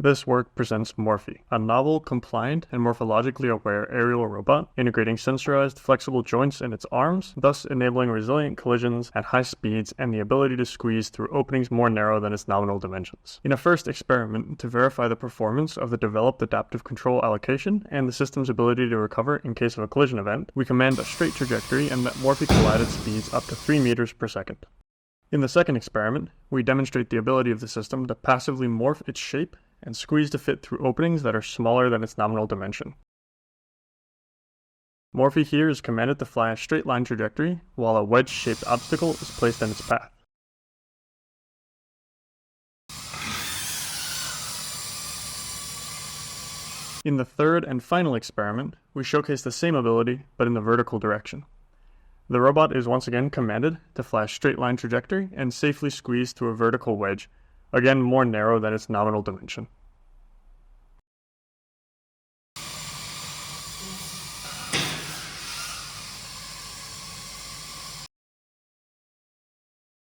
This work presents Morphy, a novel, compliant, and morphologically aware aerial robot integrating sensorized, flexible joints in its arms, thus enabling resilient collisions at high speeds and the ability to squeeze through openings more narrow than its nominal dimensions. In a first experiment to verify the performance of the developed adaptive control allocation and the system's ability to recover in case of a collision event, we command a straight trajectory and let Morphy collide at speeds up to 3 meters per second. In the second experiment, we demonstrate the ability of the system to passively morph its shape and squeeze to fit through openings that are smaller than its nominal dimension. Morphy here is commanded to fly a straight line trajectory, while a wedge-shaped obstacle is placed in its path. In the third and final experiment, we showcase the same ability, but in the vertical direction. The robot is once again commanded to fly a straight line trajectory and safely squeeze through a vertical wedge, again more narrow than its nominal dimension.